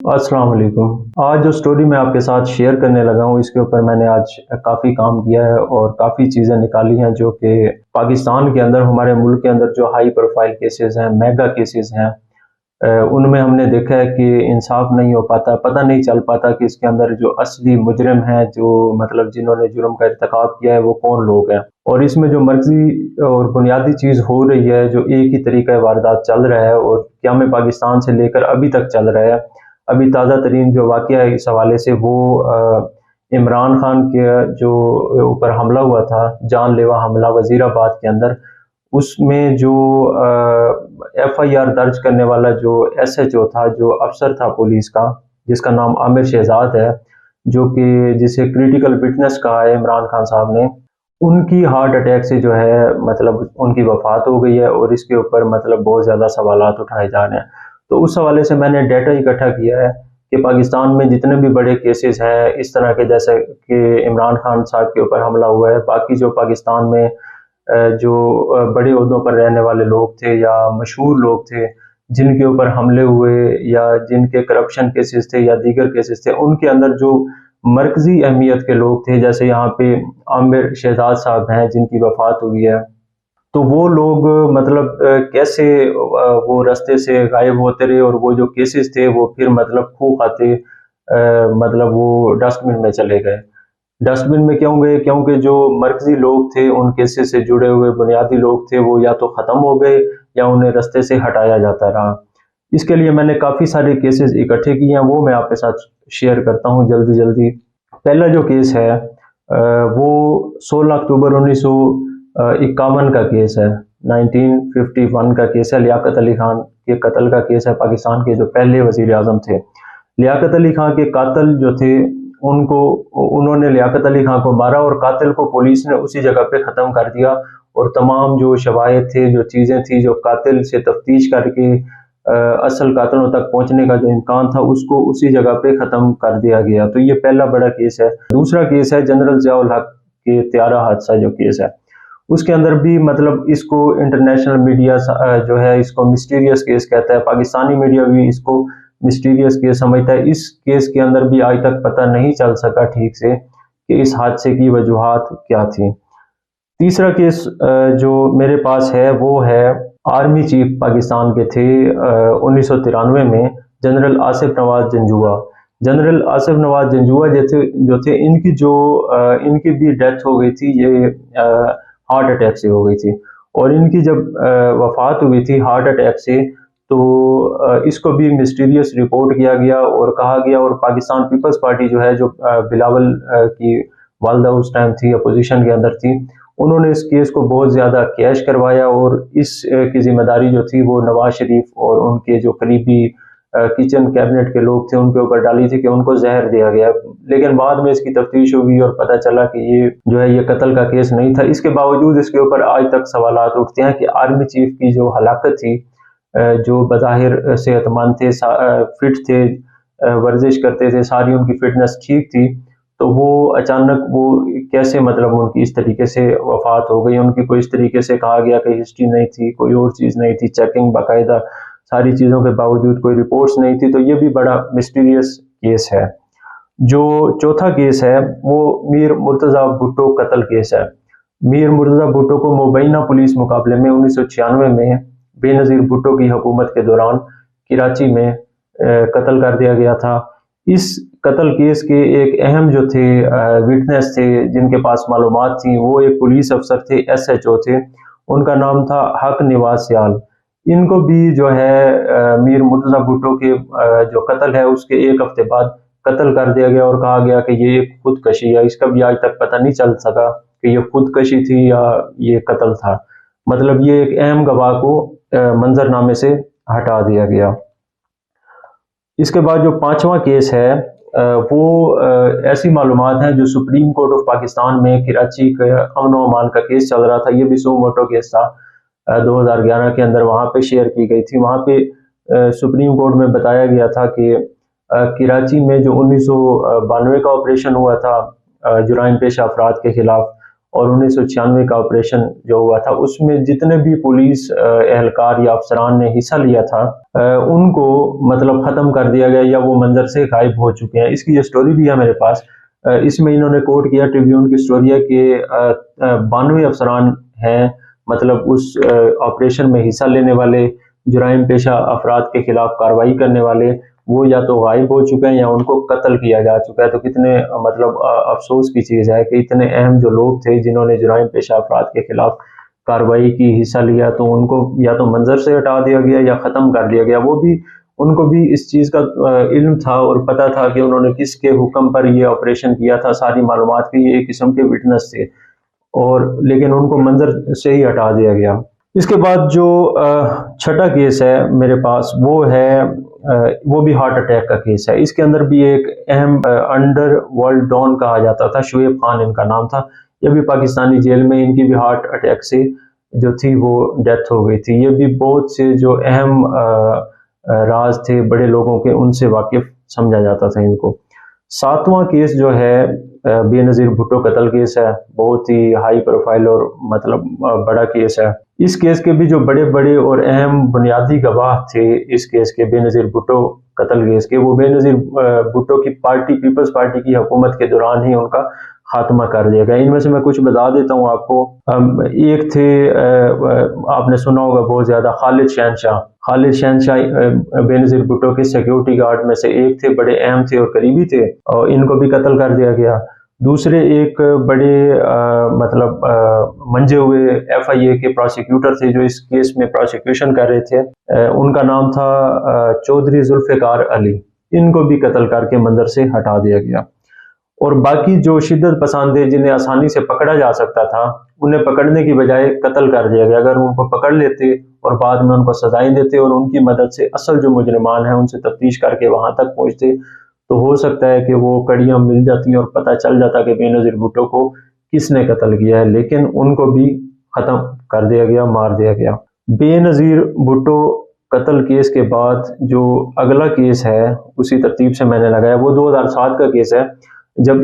السلام علیکم۔ آج جو سٹوری میں آپ کے ساتھ شیئر کرنے لگا ہوں اس کے اوپر میں نے آج کافی کام کیا ہے اور کافی چیزیں نکالی ہیں جو کہ پاکستان کے اندر، ہمارے ملک کے اندر جو ہائی پروفائل کیسز ہیں، میگا کیسز ہیں، ان میں ہم نے دیکھا ہے کہ انصاف نہیں ہو پاتا، پتہ نہیں چل پاتا کہ اس کے اندر جو اصلی مجرم ہیں، جو مطلب جنہوں نے جرم کا ارتکاب کیا ہے وہ کون لوگ ہیں۔ اور اس میں جو مرکزی اور بنیادی چیز ہو رہی ہے، جو ایک ہی طریقہ واردات چل رہا ہے اور قیام پاکستان سے لے کر ابھی تک چل رہا ہے۔ ابھی تازہ ترین جو واقعہ ہے اس حوالے سے وہ عمران خان کے جو اوپر حملہ ہوا تھا، جان لیوا حملہ وزیر آباد کے اندر، اس میں جو ایف آئی آر درج کرنے والا جو ایس ایچ او تھا، جو افسر تھا پولیس کا، جس کا نام عامر شہزاد ہے، جو کہ جسے کریٹیکل فٹنس کہا ہے عمران خان صاحب نے، ان کی ہارٹ اٹیک سے جو ہے مطلب ان کی وفات ہو گئی ہے اور اس کے اوپر مطلب بہت زیادہ سوالات اٹھائے جا رہے ہیں۔ تو اس حوالے سے میں نے ڈیٹا اکٹھا کیا ہے کہ پاکستان میں جتنے بھی بڑے کیسز ہیں اس طرح کے، جیسے کہ عمران خان صاحب کے اوپر حملہ ہوا ہے، باقی جو پاکستان میں جو بڑے عہدوں پر رہنے والے لوگ تھے یا مشہور لوگ تھے جن کے اوپر حملے ہوئے یا جن کے کرپشن کیسز تھے یا دیگر کیسز تھے، ان کے اندر جو مرکزی اہمیت کے لوگ تھے، جیسے یہاں پہ عامر شہزاد صاحب ہیں جن کی وفات ہوئی ہے، تو وہ لوگ مطلب کیسے وہ رستے سے غائب ہوتے رہے اور وہ جو کیسز تھے وہ پھر مطلب کھو کھاتے مطلب وہ ڈسٹ بن میں چلے گئے۔ ڈسٹ بن میں کیوں گئے؟ کیونکہ جو مرکزی لوگ تھے، ان کیسز سے جڑے ہوئے بنیادی لوگ تھے، وہ یا تو ختم ہو گئے یا انہیں رستے سے ہٹایا جاتا رہا۔ اس کے لیے میں نے کافی سارے کیسز اکٹھے کیے ہیں، وہ میں آپ کے ساتھ شیئر کرتا ہوں جلدی جلدی۔ پہلا جو کیس ہے وہ 16 اکتوبر 1951 کا کیس ہے، 1951 کا کیس ہے، لیاقت علی خان کے قتل کا کیس ہے، پاکستان کے جو پہلے وزیر اعظم تھے۔ لیاقت علی خان کے قاتل جو تھے، انہوں نے لیاقت علی خان کو مارا اور قاتل کو پولیس نے اسی جگہ پہ ختم کر دیا، اور تمام جو شواہد تھے، جو چیزیں تھیں، جو قاتل سے تفتیش کر کے اصل قاتلوں تک پہنچنے کا جو امکان تھا، اس کو اسی جگہ پہ ختم کر دیا گیا۔ تو یہ پہلا بڑا کیس ہے۔ دوسرا کیس ہے جنرل ضیاء الحق کے طیارہ حادثہ جو کیس ہے، اس کے اندر بھی مطلب اس کو انٹرنیشنل میڈیا جو ہے اس کو مسٹیریس کیس کہتا ہے، پاکستانی میڈیا بھی اس کو مسٹیریس کیس سمجھتا ہے۔ اس کیس کے اندر بھی آج تک پتہ نہیں چل سکا ٹھیک سے کہ اس حادثے کی وجوہات کیا تھیں۔ تیسرا کیس جو میرے پاس ہے وہ ہے آرمی چیف پاکستان کے تھے 1993 میں، جنرل آصف نواز جنجوعہ۔ جنرل آصف نواز جنجوعہ جو تھے ان کی بھی ڈیتھ ہو گئی تھی، یہ ہارٹ اٹیک سے ہو گئی تھی، اور ان کی جب وفات ہوئی تھی ہارٹ اٹیک سے، تو اس کو بھی مسٹیریس رپورٹ کیا گیا اور کہا گیا، اور پاکستان پیپلز پارٹی جو ہے، جو بلاول کی والدہ اس ٹائم تھی، اپوزیشن کے اندر تھی، انہوں نے اس کیس کو بہت زیادہ کیش کروایا، اور اس کی ذمہ داری جو تھی وہ نواز شریف اور ان کے جو قریبی کچن کیبنٹ کے لوگ تھے ان کے اوپر ڈالی تھی کہ ان کو زہر دیا گیا۔ لیکن بعد میں اس کی تفتیش ہوئی اور پتہ چلا کہ یہ جو ہے یہ قتل کا کیس نہیں تھا۔ اس کے باوجود اس کے اوپر آج تک سوالات اٹھتے ہیں کہ آرمی چیف کی جو ہلاکت تھی، جو بظاہر صحت مند تھے، فٹ تھے، ورزش کرتے تھے، ساری ان کی فٹنس ٹھیک تھی، تو وہ اچانک وہ کیسے مطلب ان کی اس طریقے سے وفات ہو گئی؟ ان کی کوئی اس طریقے سے کہا گیا کہ ہسٹری نہیں تھی، کوئی اور چیز نہیں تھی، چیکنگ باقاعدہ ساری چیزوں کے باوجود کوئی رپورٹس نہیں تھی، تو یہ بھی بڑا مسٹیریس کیس ہے۔ جو چوتھا کیس ہے وہ میر مرتضیٰ بھٹو قتل کیس ہے۔ میر مرتضیٰ بھٹو کو مبینہ پولیس مقابلے میں 1996 میں بے نظیر بھٹو کی حکومت کے دوران کراچی میں قتل کر دیا گیا تھا۔ اس قتل کیس کے ایک اہم جو تھے وٹنس تھے، جن کے پاس معلومات تھیں، وہ ایک پولیس افسر تھے، ایس ایچ او تھے، ان کا نام تھا حق نواز سیال۔ ان کو بھی جو ہے میر مرتضیٰ بھٹو کے جو قتل ہے اس کے ایک ہفتے بعد قتل کر دیا گیا، اور کہا گیا کہ یہ ایک خودکشی ہے۔ اس کا بھی آج تک پتہ نہیں چل سکا کہ یہ خودکشی تھی یا یہ قتل تھا۔ مطلب یہ ایک اہم گواہ کو منظرنامے سے ہٹا دیا گیا۔ اس کے بعد جو پانچواں کیس ہے وہ ایسی معلومات ہیں جو سپریم کورٹ آف پاکستان میں کراچی کے امن و امان کا کیس چل رہا تھا، یہ بھی سو موٹو کیس تھا 2011 کے اندر، وہاں پہ شیئر کی گئی تھی۔ وہاں پہ سپریم کورٹ میں بتایا گیا تھا کہ کراچی میں جو 1992 کا آپریشن ہوا تھا جرائم پیشہ افراد کے خلاف، اور 1996 کا آپریشن جو ہوا تھا اس میں جتنے بھی پولیس اہلکار یا افسران نے حصہ لیا تھا ان کو مطلب ختم کر دیا گیا یا وہ منظر سے غائب ہو چکے ہیں۔ اس کی یہ سٹوری بھی ہے میرے پاس۔ اس میں انہوں نے کوٹ کیا، ٹریبیون کی سٹوری ہے کہ 92 افسران ہیں مطلب اس آپریشن میں حصہ لینے والے، جرائم پیشہ افراد کے خلاف کارروائی کرنے والے، وہ یا تو غائب ہو چکے ہیں یا ان کو قتل کیا جا چکا ہے۔ تو کتنے مطلب افسوس کی چیز ہے کہ اتنے اہم جو لوگ تھے جنہوں نے جرائم پیشہ افراد کے خلاف کارروائی کی، حصہ لیا، تو ان کو یا تو منظر سے ہٹا دیا گیا یا ختم کر دیا گیا۔ وہ بھی ان کو بھی اس چیز کا علم تھا اور پتہ تھا کہ انہوں نے کس کے حکم پر یہ آپریشن کیا تھا، ساری معلومات کی، یہ ایک قسم کے وٹنس تھے، اور لیکن ان کو منظر سے ہی ہٹا دیا گیا۔ اس کے بعد جو چھٹا کیس ہے میرے پاس وہ بھی ہارٹ اٹیک کا کیس ہے۔ اس کے اندر بھی ایک اہم انڈر ورلڈ ڈان کہا جاتا تھا، شعیب خان ان کا نام تھا۔ یہ بھی پاکستانی جیل میں ان کی بھی ہارٹ اٹیک سے جو تھی وہ ڈیتھ ہو گئی تھی۔ یہ بھی بہت سے جو اہم راز تھے بڑے لوگوں کے، ان سے واقف سمجھا جاتا تھا ان کو۔ ساتواں کیس جو ہے بے نظیر بھٹو قتل کیس ہے، بہت ہی ہائی پروفائل اور مطلب بڑا کیس ہے۔ اس کیس کے بھی جو بڑے بڑے اور اہم بنیادی گواہ تھے اس کیس کے، بے نظیر بھٹو قتل کیس کے، وہ بے نظیر بھٹو کی پارٹی، پیپلز پارٹی کی حکومت کے دوران ہی ان کا خاتمہ کر دیا گیا۔ ان میں سے میں کچھ بتا دیتا ہوں آپ کو۔ ایک تھے، آپ نے سنا ہوگا بہت زیادہ، خالد شہنشاہ۔ خالد شہنشاہ بے نظیر بھٹو کے سیکیورٹی گارڈ میں سے ایک تھے، بڑے اہم تھے اور قریبی تھے، اور ان کو بھی قتل کر دیا گیا۔ دوسرے ایک بڑے مطلب منجے ہوئے ایف آئی اے کے پروسیکیوٹر تھے جو اس کیس میں پروسیکیوشن کر رہے تھے، ان کا نام تھا چودھری ذوالفقار علی۔ ان کو بھی قتل کر کے منظر سے ہٹا دیا گیا۔ اور باقی جو شدت پسند تھے جنہیں آسانی سے پکڑا جا سکتا تھا، انہیں پکڑنے کی بجائے قتل کر دیا گیا۔ اگر ان کو پکڑ لیتے اور بعد میں ان کو سزائیں دیتے اور ان کی مدد سے اصل جو مجرمان ہیں ان سے تفتیش کر کے وہاں تک پہنچتے، تو ہو سکتا ہے کہ وہ کڑیاں مل جاتی اور پتہ چل جاتا کہ بے نظیر بھٹو کو کس نے قتل کیا ہے، لیکن ان کو بھی ختم کر دیا گیا، مار دیا گیا۔ بے نظیر بھٹو قتل کیس کے بعد جو اگلا کیس ہے اسی ترتیب سے میں نے لگایا، وہ 2007 کا کیس ہے، جب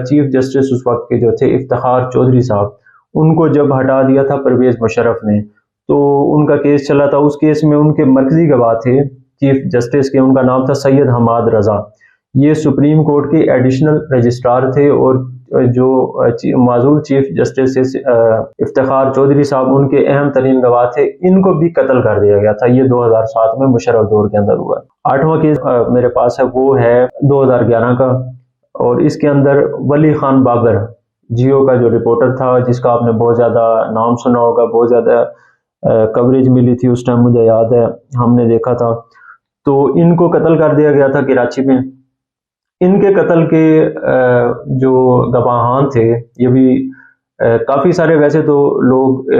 چیف جسٹس اس وقت کے جو تھے افتخار چودھری صاحب، ان کو جب ہٹا دیا تھا پرویز مشرف نے، تو ان کا کیس چلا تھا۔ اس کیس میں ان کے مرکزی گواہ تھے چیف جسٹس کے، ان کا نام تھا سید حماد رضا۔ یہ سپریم کورٹ کے ایڈیشنل رجسٹرار تھے، اور جو معزول چیف جسٹس افتخار چودھری صاحب ان کے اہم ترین گواہ تھے۔ ان کو بھی قتل کر دیا گیا تھا۔ یہ 2007 میں مشرف دور کے اندر ہوا۔ آٹھواں کیس میرے پاس ہے، وہ ہے 2011 کا، اور اس کے اندر ولی خان بابر، جیو کا جو رپورٹر تھا جس کا آپ نے بہت زیادہ نام سنا ہوگا، بہت زیادہ کوریج ملی تھی اس ٹائم، مجھے یاد ہے ہم نے دیکھا تھا۔ تو ان کو قتل کر دیا گیا تھا کراچی میں۔ ان کے قتل کے جو گواہان تھے، یہ بھی کافی سارے ویسے تو لوگ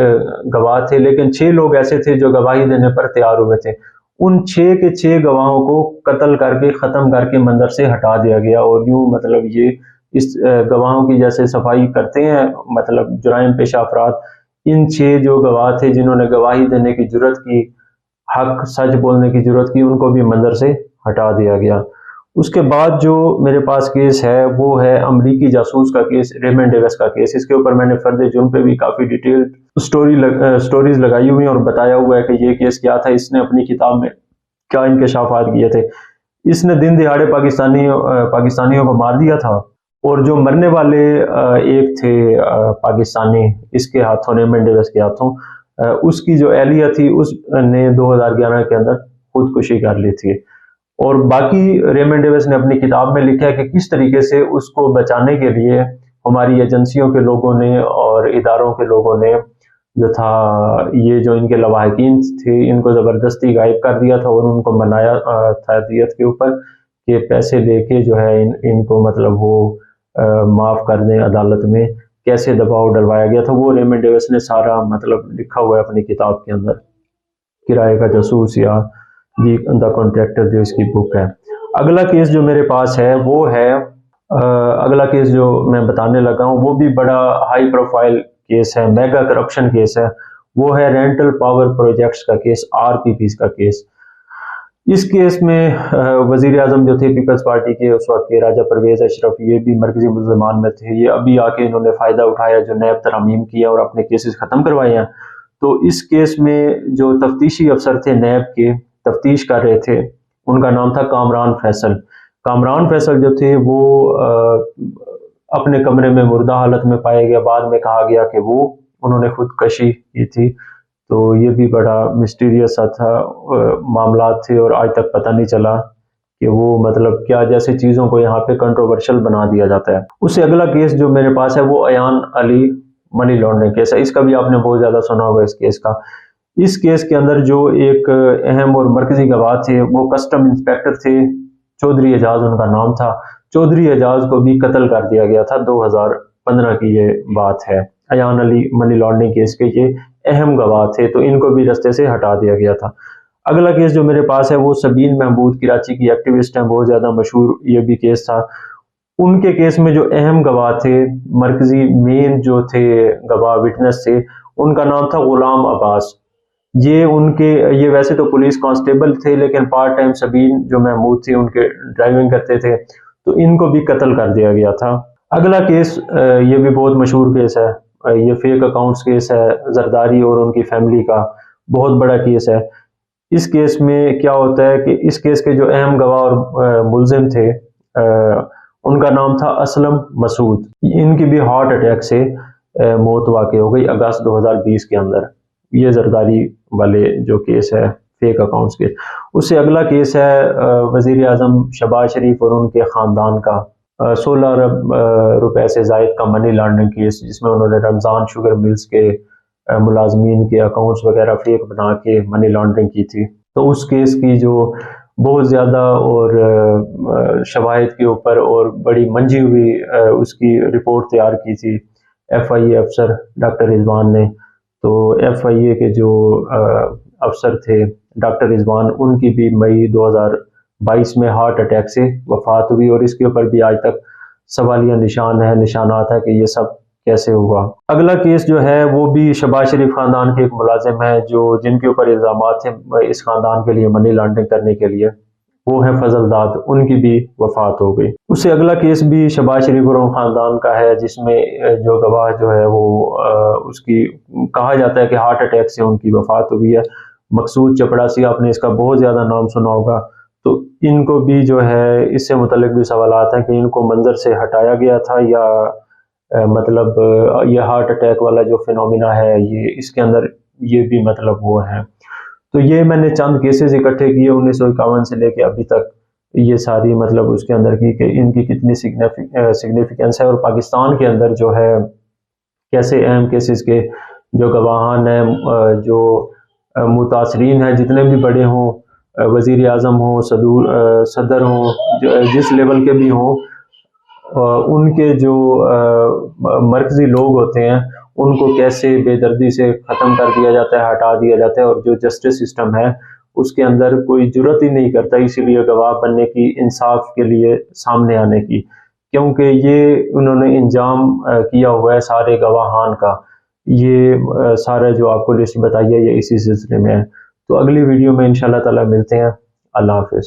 گواہ تھے، لیکن 6 لوگ ایسے تھے جو گواہی دینے پر تیار ہوئے تھے۔ ان 6 کے 6 گواہوں کو قتل کر کے ختم کر کے منظر سے ہٹا دیا گیا، اور یوں مطلب یہ اس گواہوں کی جیسے صفائی کرتے ہیں مطلب جرائم پیشہ افراد، ان 6 جو گواہ تھے جنہوں نے گواہی دینے کی جرات کی، حق سچ بولنے کی جرات کی، ان کو بھی منظر سے ہٹا دیا گیا۔ اس کے بعد جو میرے پاس کیس ہے وہ ہے امریکی جاسوس کا کیس، ریمنڈ ڈیوس کا کیس۔ اس کے اوپر میں نے فرد جرم پہ بھی کافی ڈیٹیل سٹوریز لگائی ہوئی ہیں اور بتایا ہوا ہے کہ یہ کیس کیا تھا، اس نے اپنی کتاب میں کیا انکشافات کیے تھے۔ اس نے دن دہاڑے پاکستانیوں کو مار دیا تھا، اور جو مرنے والے ایک تھے پاکستانی اس کے ہاتھوں، ریمنڈ ڈیوس کے ہاتھوں، اس کی جو اہلیہ تھی اس نے 2011 کے اندر خودکشی کر لی تھی۔ اور باقی ریمنڈ ڈیوس نے اپنی کتاب میں لکھا ہے کہ کس طریقے سے اس کو بچانے کے لیے ہماری ایجنسیوں کے لوگوں نے اور اداروں کے لوگوں نے جو تھا، یہ جو ان کے لواحقین تھے ان کو زبردستی غائب کر دیا تھا، اور ان کو منایا تھا دیت کے اوپر کہ پیسے لے کے جو ہے ان کو مطلب وہ معاف کر دیں عدالت میں، کیسے دباؤ ڈلوایا گیا تھا، وہ ریمنڈ ڈیوس نے سارا مطلب لکھا ہوا ہے اپنی کتاب کے اندر، کرائے کا جاسوس یا دی کانٹریکٹر جو اس کی بک ہے۔ اگلا کیس جو میرے پاس ہے وہ ہے، اگلا کیس جو میں بتانے لگا ہوں وہ بھی بڑا ہائی پروفائل کیس ہے، میگا کرپشن کیس ہے، وہ ہے رینٹل پاور پروجیکٹس کا کیس، RPPs کا کیس۔ اس کیس میں وزیر اعظم جو تھے پیپلز پارٹی کے اس وقت کے راجہ پرویز اشرف، یہ بھی مرکزی ملزمان میں تھے. یہ ابھی آ کے انہوں نے فائدہ اٹھایا جو نیب ترامیم کیا اور اپنے کیسز ختم کروائے ہیں. تو اس کیس میں جو تفتیشی افسر تھے نیب کے، تفتیش کر رہے تھے، ان کا نام تھا کامران فیصل. کامران فیصل جو تھے وہ اپنے کمرے میں مردہ حالت میں پائے گیا. بعد میں کہا گیا کہ انہوں نے خودکشی کی تھی. تو یہ بھی بڑا مسٹیریس سا تھا معاملات تھے، اور آج تک پتہ نہیں چلا کہ وہ مطلب کیا جیسے چیزوں کو یہاں پہ کنٹروورشل بنا دیا جاتا ہے. اس سے اگلا کیس جو میرے پاس ہے وہ ایان علی منی لانڈرنگ کیس ہے. اس کا بھی آپ نے بہت زیادہ سنا ہوگا اس کیس کا. اس کیس کے اندر جو ایک اہم اور مرکزی گواہ تھے وہ کسٹم انسپیکٹر تھے، چودھری اعجاز ان کا نام تھا. چودھری اعجاز کو بھی قتل کر دیا گیا تھا. 2015 کی یہ بات ہے. ایان علی منی لانڈرنگ کیس کے یہ اہم گواہ تھے، تو ان کو بھی رستے سے ہٹا دیا گیا تھا. اگلا کیس جو میرے پاس ہے وہ سبین محمود، کراچی کی ایکٹیوسٹ ہیں، بہت زیادہ مشہور یہ بھی کیس تھا. ان کے کیس میں جو اہم گواہ تھے، مرکزی مین جو تھے گواہ وٹنس تھے، ان کا نام تھا غلام عباس. یہ ویسے تو پولیس کانسٹیبل تھے، لیکن پارٹ ٹائم سبین جو محمود تھے ان کے ڈرائیونگ کرتے تھے، تو ان کو بھی قتل کر دیا گیا تھا. اگلا کیس یہ بھی بہت مشہور کیس ہے، یہ فیک اکاؤنٹس کیس ہے، زرداری اور ان کی فیملی کا بہت بڑا کیس ہے. اس کیس میں کیا ہوتا ہے کہ اس کیس کے جو اہم گواہ اور ملزم تھے ان کا نام تھا اسلم مسعود. ان کی بھی ہارٹ اٹیک سے موت واقع ہو گئی اگست 2020 کے اندر. یہ زرداری والے جو کیس ہے فیک اکاؤنٹس کیس. اس سے اگلا کیس ہے وزیر اعظم شہباز شریف اور ان کے خاندان کا 16 ارب روپے سے زائد کا منی لانڈرنگ کیس، جس میں انہوں نے رمضان شوگر ملز کے ملازمین کے اکاؤنٹس وغیرہ فیک بنا کے منی لانڈرنگ کی تھی. تو اس کیس کی جو بہت زیادہ اور شواہد کے اوپر اور بڑی منجھی ہوئی اس کی رپورٹ تیار کی تھی ایف آئی اے افسر ڈاکٹر رضوان نے. تو ایف آئی اے کے جو افسر تھے ڈاکٹر رضوان، ان کی بھی مئی 2022 میں ہارٹ اٹیک سے وفات ہوئی، اور اس کے اوپر بھی آج تک سوالیہ نشانات ہے کہ یہ سب کیسے ہوا. اگلا کیس جو ہے وہ بھی شہباز شریف خاندان کے ایک ملازم ہے جن کے اوپر الزامات تھے اس خاندان کے لیے منی لانڈرنگ کرنے کے لیے، وہ ہے فضل داد. ان کی بھی وفات ہو گئی. اس سے اگلا کیس بھی شہباز شریف اور خاندان کا ہے، جس میں جو گواہ جو ہے وہ اس کی کہا جاتا ہے کہ ہارٹ اٹیک سے ان کی وفات ہوئی ہے. مقصود چپڑاسی، آپ نے اس کا بہت زیادہ نام سنا ہوگا. تو ان کو بھی جو ہے اس سے متعلق بھی سوالات ہیں کہ ان کو منظر سے ہٹایا گیا تھا یا مطلب یہ ہارٹ اٹیک والا جو فینومینا ہے یہ اس کے اندر یہ بھی مطلب وہ ہے. تو یہ میں نے چند کیسز اکٹھے کیے 1951 سے لے کے ابھی تک، یہ ساری مطلب اس کے اندر کی کہ ان کی کتنی سگنیفیکنس ہے، اور پاکستان کے اندر جو ہے کیسے اہم کیسز کے جو گواہان ہیں، جو متاثرین ہیں، جتنے بھی بڑے ہوں، وزیر اعظم ہوں، صدر ہوں، جس لیول کے بھی ہوں، ان کے جو مرکزی لوگ ہوتے ہیں ان کو کیسے بے دردی سے ختم کر دیا جاتا ہے، ہٹا دیا جاتا ہے. اور جو جسٹس سسٹم ہے اس کے اندر کوئی جرت ہی نہیں کرتا اسی لیے گواہ بننے کی، انصاف کے لیے سامنے آنے کی، کیونکہ یہ انہوں نے انجام کیا ہوا ہے سارے گواہان کا. یہ سارا جو آپ کو لسٹ بتائی ہے یہ اسی سلسلے میں ہے. تو اگلی ویڈیو میں انشاءاللہ تعالی ملتے ہیں. اللہ حافظ.